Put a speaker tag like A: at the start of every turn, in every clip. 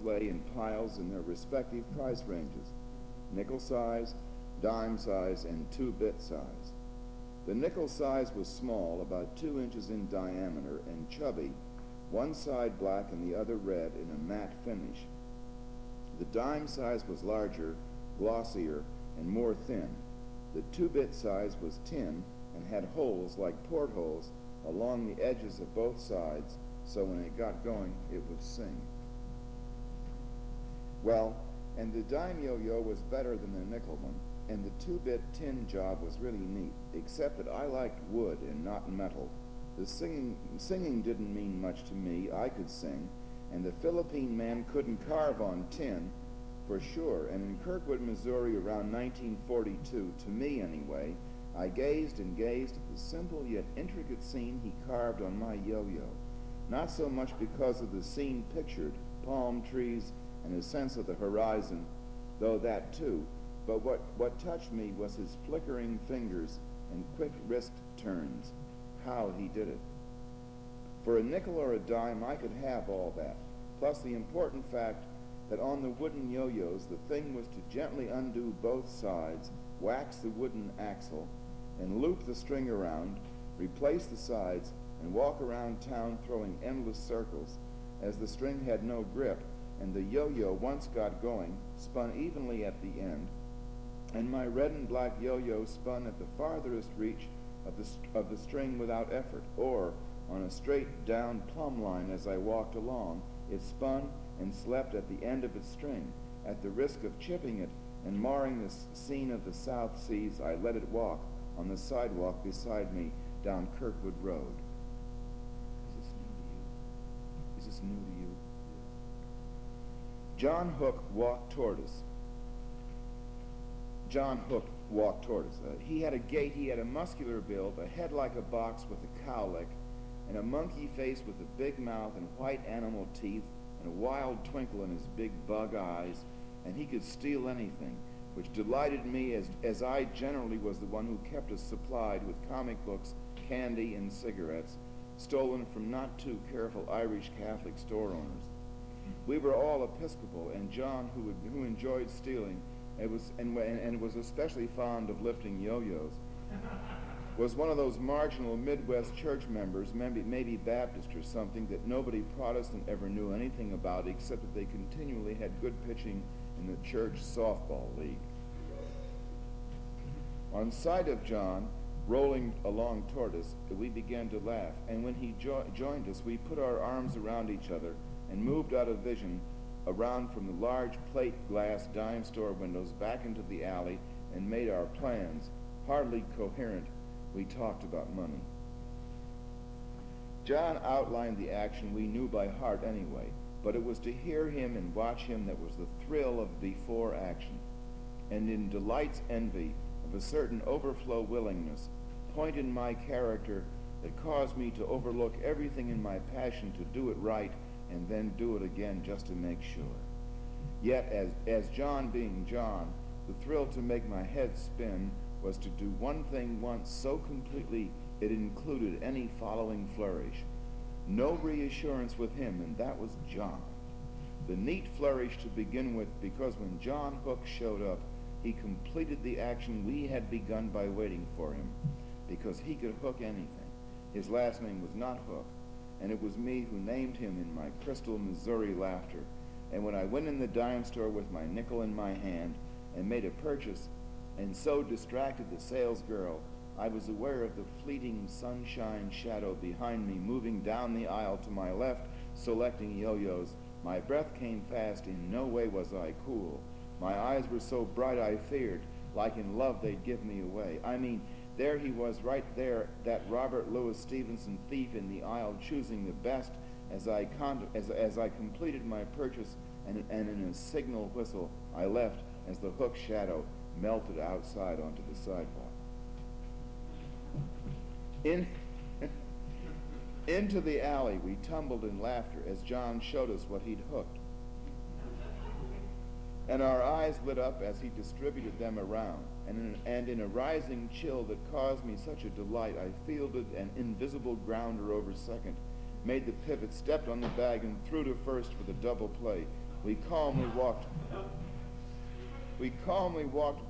A: lay in piles in their respective price ranges: nickel size, dime size, and 2-bit size. The nickel size was small, about 2 inches in diameter, and chubby, one side black and the other red in a matte finish. The dime size was larger, glossier, and more thin. The 2-bit size was tin and had holes like portholes along the edges of both sides, so when it got going, it would sing. Well, and the dime yo-yo was better than the nickel one, and the 2-bit tin job was really neat, except that I liked wood and not metal. The singing didn't mean much to me. I could sing, and the Philippine man couldn't carve on tin, for sure. And in Kirkwood, Missouri, around 1942, to me anyway, I gazed and gazed at the simple yet intricate scene he carved on my yo-yo. Not so much because of the scene pictured, palm trees and a sense of the horizon, though that too, but what touched me was his flickering fingers and quick wrist turns, how he did it. For a nickel or a dime, I could have all that, plus the important fact that on the wooden yo-yos, the thing was to gently undo both sides, wax the wooden axle, and loop the string around, replace the sides, and walk around town throwing endless circles, as the string had no grip, and the yo-yo, once got going, spun evenly at the end, and my red and black yo-yo spun at the farthest reach of the string without effort, or on a straight down plumb line as I walked along. It spun and slept at the end of its string. At the risk of chipping it and marring the scene of the South Seas, I let it walk on the sidewalk beside me down Kirkwood Road. Is this new to you? Is this new to you? John Hook walked toward us. He had a gait, he had a muscular build, a head like a box with a cowlick, and a monkey face with a big mouth and white animal teeth and a wild twinkle in his big bug eyes, and he could steal anything, which delighted me as I generally was the one who kept us supplied with comic books, candy, and cigarettes, stolen from not too careful Irish Catholic store owners. We were all Episcopal, and John, who enjoyed stealing, and was especially fond of lifting yo-yos, was one of those marginal Midwest church members, maybe Baptist or something, that nobody Protestant ever knew anything about, except that they continually had good pitching in the church softball league. On sight of John rolling along toward us, we began to laugh, and when he joined us, we put our arms around each other and moved out of vision, around from the large plate glass dime store windows back into the alley, and made our plans. Hardly coherent, we talked about money. John outlined the action we knew by heart anyway, but it was to hear him and watch him that was the thrill of before action, and in delight's envy of a certain overflow willingness, point in my character that caused me to overlook everything in my passion to do it right and then do it again just to make sure. Yet, as John being John, the thrill to make my head spin was to do one thing once so completely it included any following flourish. No reassurance with him, and that was John. The neat flourish to begin with, because when John Hook showed up, he completed the action we had begun by waiting for him, because he could hook anything. His last name was not Hook, and it was me who named him in my crystal Missouri laughter. And when I went in the dime store with my nickel in my hand and made a purchase, and so distracted the sales girl, I was aware of the fleeting sunshine shadow behind me moving down the aisle to my left, selecting yo-yos. My breath came fast. In no way was I cool. My eyes were so bright I feared, like in love, they'd give me away. I mean, there he was, right there, that Robert Louis Stevenson thief in the aisle, choosing the best as I completed my purchase, and in a signal whistle, I left as the Hook shadow melted outside onto the sidewalk. Into the alley we tumbled in laughter as John showed us what he'd hooked. And our eyes lit up as he distributed them around. And in a rising chill that caused me such a delight, I fielded an invisible grounder over second, made the pivot, stepped on the bag, and threw to first for the double play. We calmly walked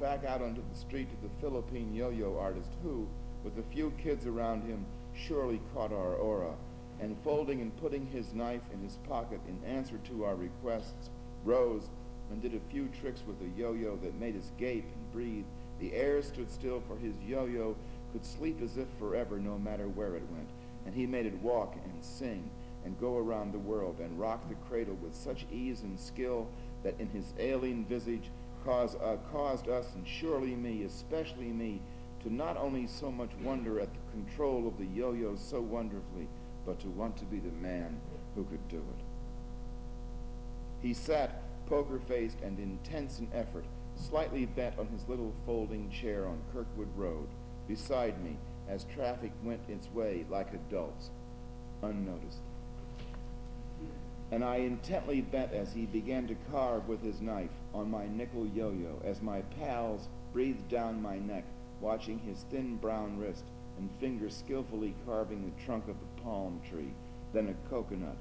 A: back out onto the street to the Philippine yo-yo artist who, with a few kids around him, surely caught our aura, and folding and putting his knife in his pocket in answer to our requests, rose and did a few tricks with a yo-yo that made us gape and breathe. The air stood still, for his yo-yo could sleep as if forever, no matter where it went, and he made it walk and sing and go around the world and rock the cradle with such ease and skill that in his alien visage caused us, and surely me, especially me, to not only so much wonder at the control of the yo-yo so wonderfully, but to want to be the man who could do it. He sat poker-faced and intense in effort, slightly bent on his little folding chair on Kirkwood Road, beside me as traffic went its way like adults, unnoticed. And I intently bent as he began to carve with his knife on my nickel yo-yo, as my pals breathed down my neck, watching his thin brown wrist and fingers skillfully carving the trunk of the palm tree, then a coconut,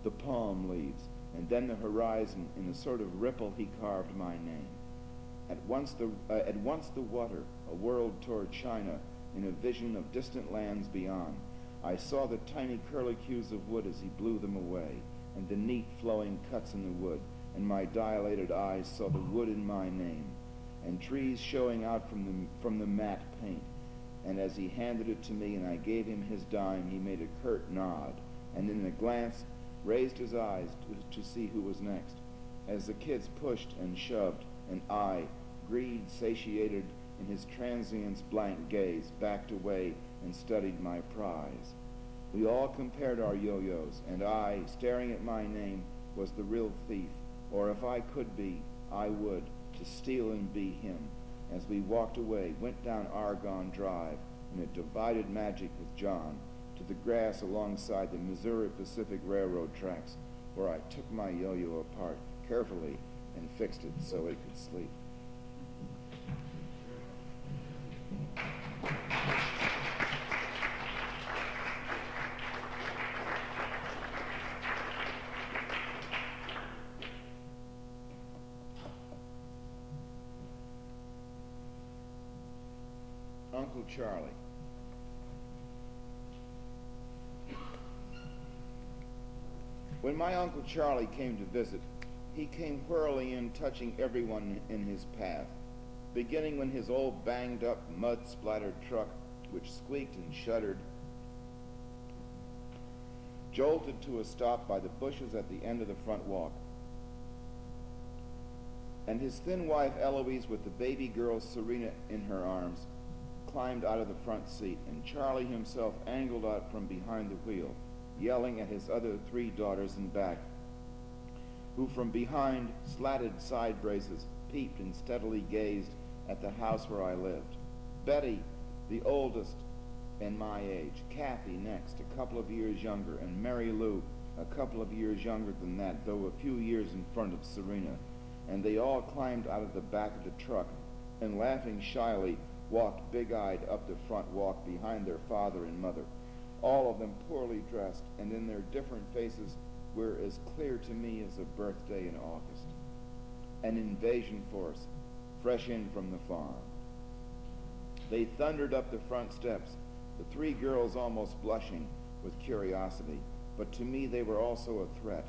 A: the palm leaves, and then the horizon. In a sort of ripple he carved my name. At once the water, a world toward China, in a vision of distant lands beyond. I saw the tiny curlicues of wood as he blew them away, and the neat flowing cuts in the wood, and my dilated eyes saw the wood in my name, and trees showing out from the matte paint. And as he handed it to me and I gave him his dime, he made a curt nod, and in a glance raised his eyes to see who was next. As the kids pushed and shoved, and I, greed satiated in his transient's blank gaze, backed away and studied my prize. We all compared our yo-yos, and I, staring at my name, was the real thief, or if I could be, I would, to steal and be him. As we walked away, went down Argonne Drive in a divided magic with John to the grass alongside the Missouri Pacific Railroad tracks, where I took my yo-yo apart carefully and fixed it so it could sleep. Uncle Charlie. When my Uncle Charlie came to visit, he came whirling in, touching everyone in his path, beginning when his old banged-up, mud-splattered truck, which squeaked and shuddered, jolted to a stop by the bushes at the end of the front walk. And his thin wife, Eloise, with the baby girl, Serena, in her arms, climbed out of the front seat, and Charlie himself angled out from behind the wheel, yelling at his other 3 daughters in back, who from behind slatted side braces peeped and steadily gazed at the house where I lived. Betty, the oldest and my age, Kathy next, a couple of years younger, and Mary Lou, a couple of years younger than that, though a few years in front of Serena. And they all climbed out of the back of the truck and, laughing shyly, walked big-eyed up the front walk behind their father and mother, all of them poorly dressed, and in their different faces were as clear to me as a birthday in August. An invasion force, fresh in from the farm. They thundered up the front steps, the 3 girls almost blushing with curiosity, but to me they were also a threat.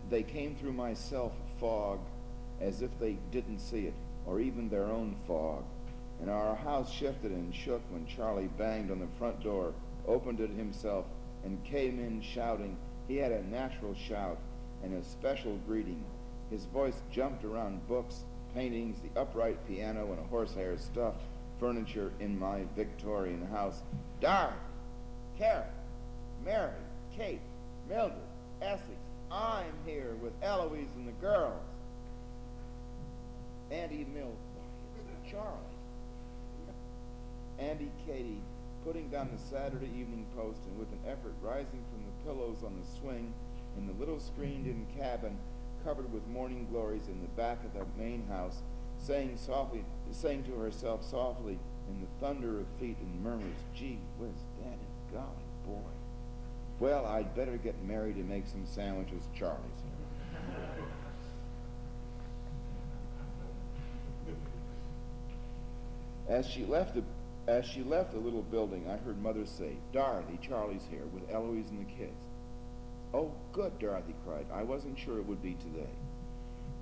A: They came through my self-fog as if they didn't see it, or even their own fog. And our house shifted and shook when Charlie banged on the front door, opened it himself, and came in shouting. He had a natural shout and a special greeting. His voice jumped around books, paintings, the upright piano, and a horsehair stuffed furniture in my Victorian house. Darn! Karen, Mary, Kate, Mildred, Essex, I'm here with Eloise and the girls. Auntie Mill, it's Charlie. Auntie Katie, putting down the Saturday Evening Post, and with an effort rising from the pillows on the swing in the little screened-in cabin covered with morning glories in the back of the main house, saying to herself softly in the thunder of feet and murmurs, "Gee whiz, daddy, golly, boy. Well, I'd better get Mary to make some sandwiches. Charlie's here." As she left the little building, I heard Mother say, "Dorothy, Charlie's here with Eloise and the kids." "Oh, good," Dorothy cried. "I wasn't sure it would be today."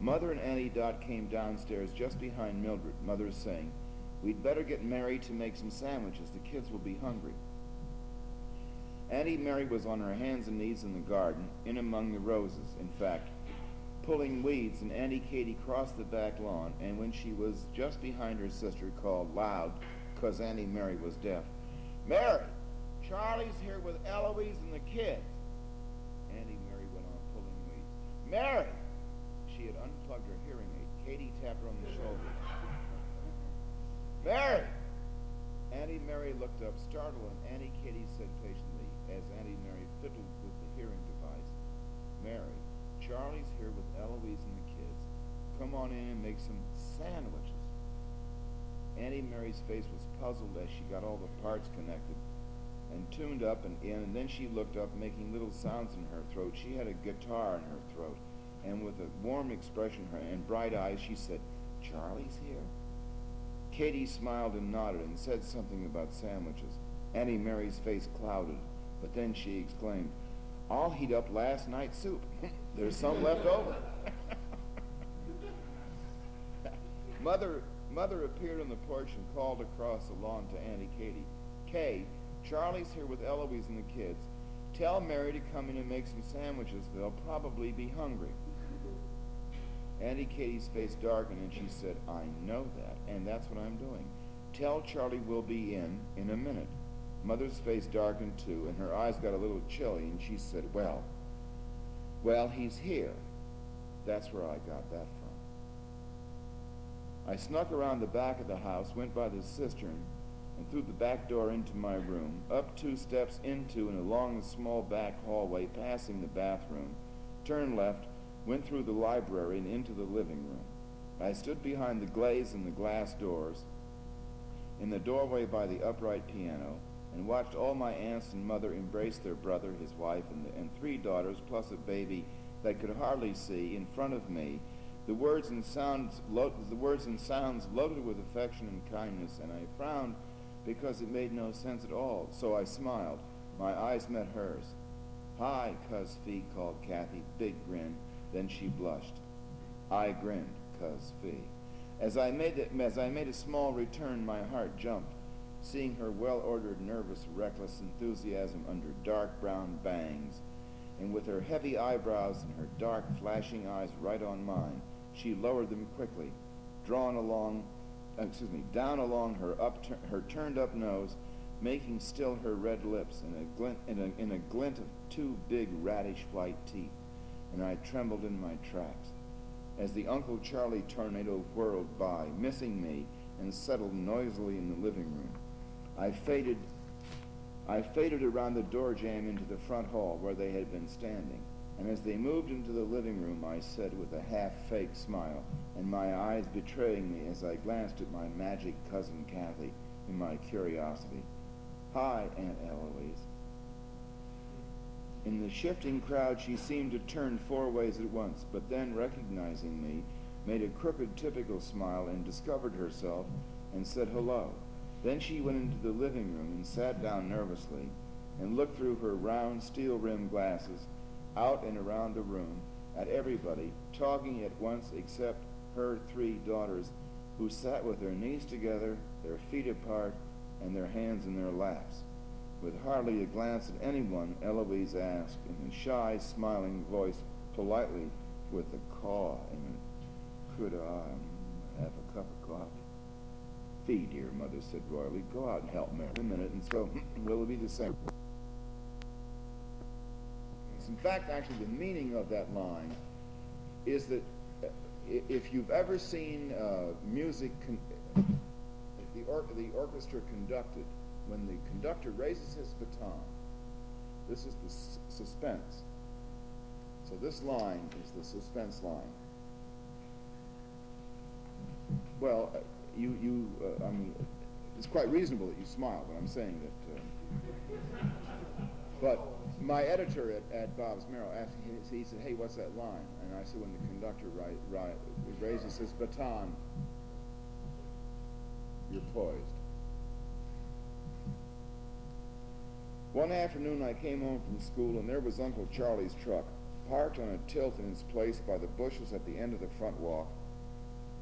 A: Mother and Auntie Dot came downstairs just behind Mildred, Mother saying, "We'd better get Mary to make some sandwiches. The kids will be hungry." Auntie Mary was on her hands and knees in the garden, in among the roses, in fact, pulling weeds, and Auntie Katie crossed the back lawn, and when she was just behind her sister, called loud, 'cause Auntie Mary was deaf, "Mary, Charlie's here with Eloise and the kids." Auntie Mary went on pulling weeds. "Mary!" She had unplugged her hearing aid. Katie tapped her on the shoulder. "Mary!" Auntie Mary looked up, startled, and Auntie Katie said patiently, as Auntie Mary fiddled with the hearing device, "Mary, Charlie's here with Eloise and the kids. Come on in and make some sandwiches." Auntie Mary's face was puzzled as she got all the parts connected and tuned up and in, and then she looked up, making little sounds in her throat. She had a guitar in her throat, and with a warm expression and bright eyes, she said, "Charlie's here?" Katie smiled and nodded and said something about sandwiches. Auntie Mary's face clouded, but then she exclaimed, "I'll heat up last night's soup. There's some left over." Mother appeared on the porch and called across the lawn to Auntie Katie, "Kay, Charlie's here with Eloise and the kids. Tell Mary to come in and make some sandwiches. They'll probably be hungry." Auntie Katie's face darkened, and she said, "I know that, and that's what I'm doing. Tell Charlie we'll be in a minute." Mother's face darkened too, and her eyes got a little chilly, and she said, well, he's here. That's where I got that from. I snuck around the back of the house, went by the cistern, and through the back door into my room, up 2 steps into and along the small back hallway, passing the bathroom, turned left, went through the library and into the living room. I stood behind the glaze and the glass doors, in the doorway by the upright piano, and watched all my aunts and mother embrace their brother, his wife, and 3 daughters, plus a baby that could hardly see, in front of me. The words and sounds loaded with affection and kindness, and I frowned because it made no sense at all. So I smiled. My eyes met hers. "Hi, Cuz Fee," called Kathy, big grin. Then she blushed. I grinned, Cuz Fee. As I made a small return, my heart jumped, seeing her well-ordered, nervous, reckless enthusiasm under dark brown bangs, and with her heavy eyebrows and her dark, flashing eyes right on mine. She lowered them quickly, down along her turned-up nose, making still her red lips in a glint of 2 big radish-white teeth, and I trembled in my tracks as the Uncle Charlie tornado whirled by, missing me, and settled noisily in the living room. I faded around the door jamb into the front hall where they had been standing, and as they moved into the living room, I said with a half-fake smile, and my eyes betraying me as I glanced at my magic cousin Kathy in my curiosity, "Hi, Aunt Eloise." In the shifting crowd, she seemed to turn 4 ways at once, but then, recognizing me, made a crooked, typical smile and discovered herself and said hello. Then she went into the living room and sat down nervously and looked through her round, steel-rimmed glasses out and around the room at everybody, talking at once except her 3 daughters, who sat with their knees together, their feet apart, and their hands in their laps. With hardly a glance at anyone, Eloise asked in a shy, smiling voice, politely, with a caw in it, "Could I have a cup of coffee?" "Fee, dear," Mother said royally, "go out and help Mary in a minute, and so will it be the same." In fact, actually, the meaning of that line is that if you've ever seen music, the orchestra conducted, when the conductor raises his baton, this is the suspense. So this line is the suspense line. Well, I mean, it's quite reasonable that you smile, but I'm saying that. But my editor at Bob's Marrow asked, he said, "Hey, what's that line?" And I said, "When the conductor raises his baton." You're poised. One afternoon I came home from school and there was Uncle Charlie's truck, parked on a tilt in its place by the bushes at the end of the front walk.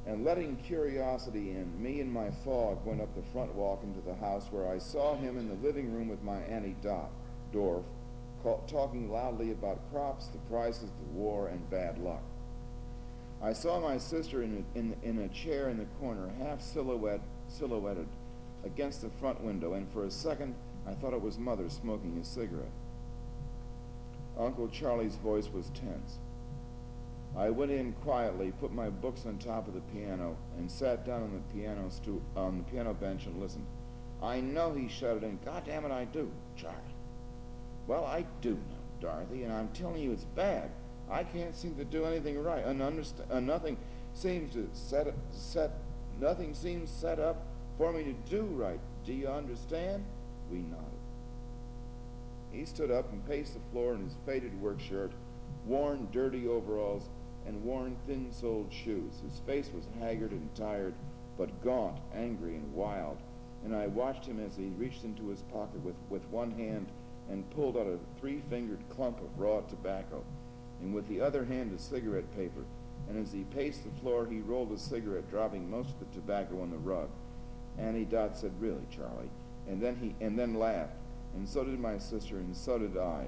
A: And letting curiosity in, me and my fog went up the front walk into the house where I saw him in the living room with my Auntie Dorf, talking loudly about crops, the prices, the war, and bad luck. I saw my sister in a chair in the corner, half silhouetted against the front window, and for a second I thought it was Mother smoking a cigarette. Uncle Charlie's voice was tense. I went in quietly, put my books on top of the piano, and sat down on the piano bench and listened. I know, he shouted in. God damn it, I do, Charlie. Well, I do know, Dorothy, and I'm telling you it's bad. I can't seem to do anything right, and nothing seems set up for me to do right. Do you understand? We nodded. He stood up and paced the floor in his faded work shirt, worn dirty overalls, and worn thin-soled shoes. His face was haggard and tired, but gaunt, angry, and wild, and I watched him as he reached into his pocket with one hand and pulled out a three-fingered clump of raw tobacco, and with the other hand a cigarette paper, and as he paced the floor he rolled a cigarette, dropping most of the tobacco on the rug. Auntie Dot said, "Really, Charlie?" And then laughed, and so did my sister, and so did I.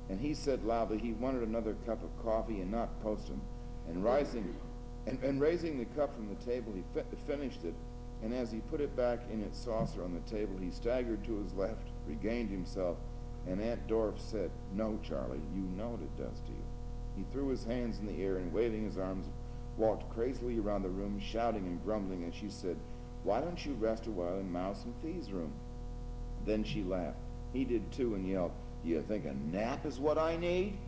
A: And he said loudly he wanted another cup of coffee and not Postum. And raising the cup from the table, he finished it, and as he put it back in its saucer on the table, he staggered to his left, regained himself, and Aunt Dorf said, "No, Charlie, you know what it does to you." He threw his hands in the air and, waving his arms, walked crazily around the room, shouting and grumbling, and she said, "Why don't you rest a while in Mouse and Fee's room?" Then she laughed. He did too and yelled, "Do you think a nap is what I need?"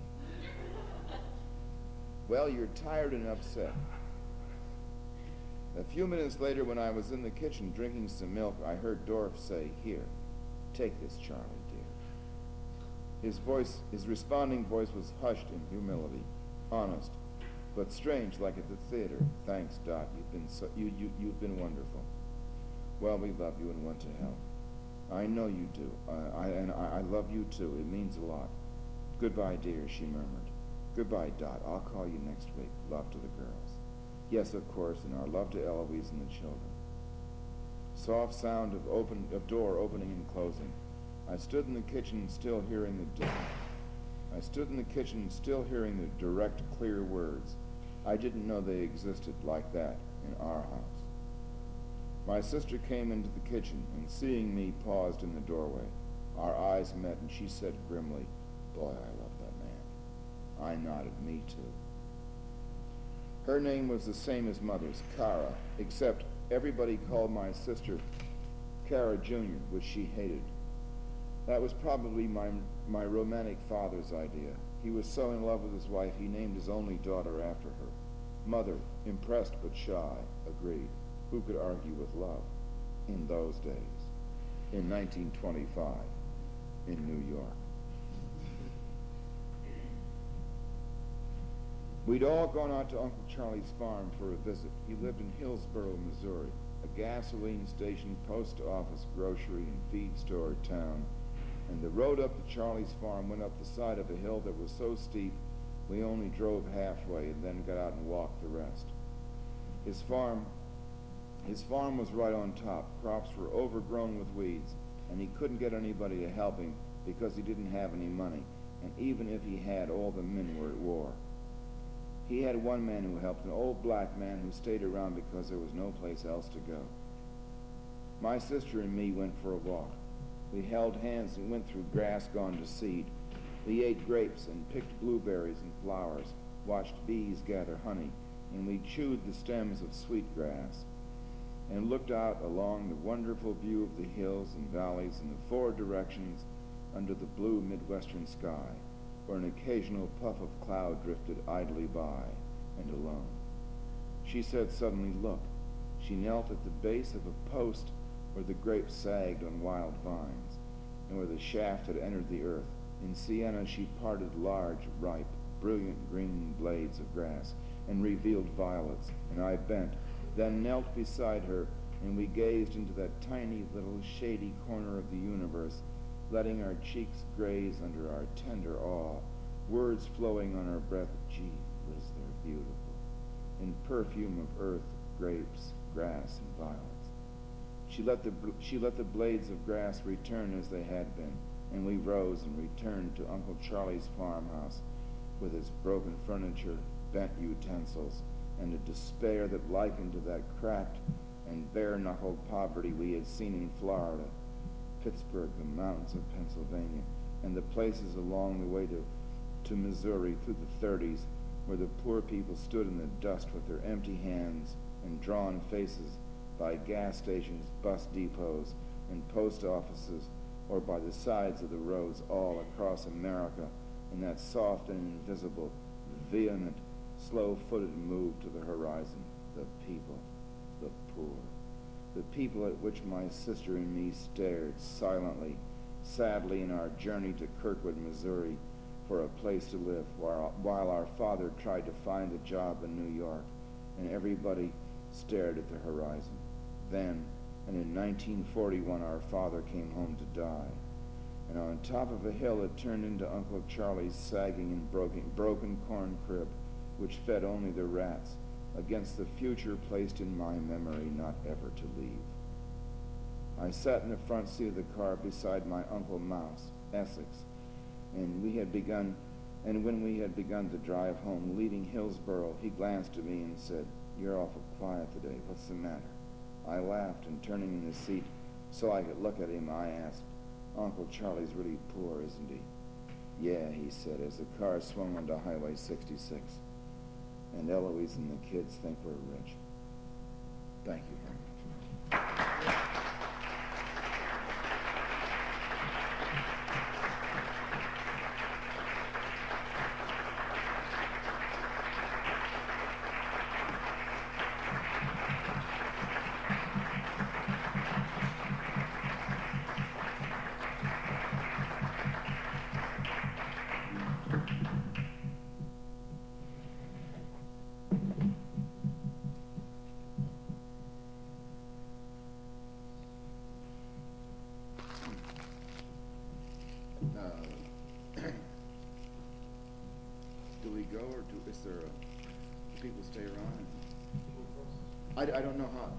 A: Well, you're tired and upset. A few minutes later, when I was in the kitchen drinking some milk, I heard Dorf say, "Here, take this, Charlie, dear." His responding voice was hushed in humility, honest, but strange, like at the theater. "Thanks, Dot. You've been wonderful. Well, we love you and want to help. I know you do. I love you too. It means a lot. Goodbye, dear," she murmured. "Goodbye, Dot. I'll call you next week. Love to the girls." "Yes, of course, and our love to Eloise and the children." Soft sound of door opening and closing. I stood in the kitchen, still hearing the direct, clear words. I didn't know they existed like that in our house. My sister came into the kitchen and, seeing me, paused in the doorway. Our eyes met, and she said grimly, "Boy, I love that man." I nodded, "Me too." Her name was the same as Mother's, Cara, except everybody called my sister Cara Jr., which she hated. That was probably my romantic father's idea. He was so in love with his wife, he named his only daughter after her. Mother, impressed but shy, agreed. Who could argue with love in those days, in 1925, in New York? We'd all gone out to Uncle Charlie's farm for a visit. He lived in Hillsboro, Missouri, a gasoline station, post office, grocery, and feed store town, and the road up to Charlie's farm went up the side of a hill that was so steep we only drove halfway and then got out and walked the rest. His farm was right on top. Crops were overgrown with weeds, and he couldn't get anybody to help him because he didn't have any money, and even if he had, all the men were at war. He had one man who helped, an old black man who stayed around because there was no place else to go. My sister and me went for a walk. We held hands and went through grass gone to seed. We ate grapes and picked blueberries and flowers, watched bees gather honey, and we chewed the stems of sweet grass and looked out along the wonderful view of the hills and valleys in the four directions under the blue Midwestern sky, where an occasional puff of cloud drifted idly by and alone. She said suddenly, "Look." She knelt at the base of a post where the grapes sagged on wild vines and where the shaft had entered the earth. In sienna she parted large, ripe, brilliant green blades of grass and revealed violets, and I bent, then knelt beside her and we gazed into that tiny little shady corner of the universe, letting our cheeks graze under our tender awe, words flowing on our breath. Gee, was there beautiful, in perfume of earth, grapes, grass, and violets. She let the blades of grass return as they had been, and we rose and returned to Uncle Charlie's farmhouse with its broken furniture, bent utensils, and a despair that likened to that cracked and bare-knuckled poverty we had seen in Florida, Pittsburgh, the mountains of Pennsylvania, and the places along the way to Missouri through the 30s, where the poor people stood in the dust with their empty hands and drawn faces by gas stations, bus depots, and post offices, or by the sides of the roads all across America, in that soft and invisible, vehement, slow-footed move to the horizon. The people, the poor, the people at which my sister and me stared silently, sadly, in our journey to Kirkwood, Missouri, for a place to live, while our father tried to find a job in New York, and everybody stared at the horizon. Then, and in 1941, our father came home to die. And on top of a hill, it turned into Uncle Charlie's sagging and broken corn crib, which fed only the rats, against the future placed in my memory not ever to leave. I sat in the front seat of the car beside my Uncle Mouse, Essex, and when we had begun to drive home, leaving Hillsboro, he glanced at me and said, "You're awful quiet today. What's the matter?" I laughed, and turning in the seat so I could look at him, I asked, "Uncle Charlie's really poor, isn't he?" "Yeah," he said, as the car swung onto Highway 66. "And Eloise and the kids think we're rich." Thank you very much. Do we go, or is there do people stay around? I don't know how.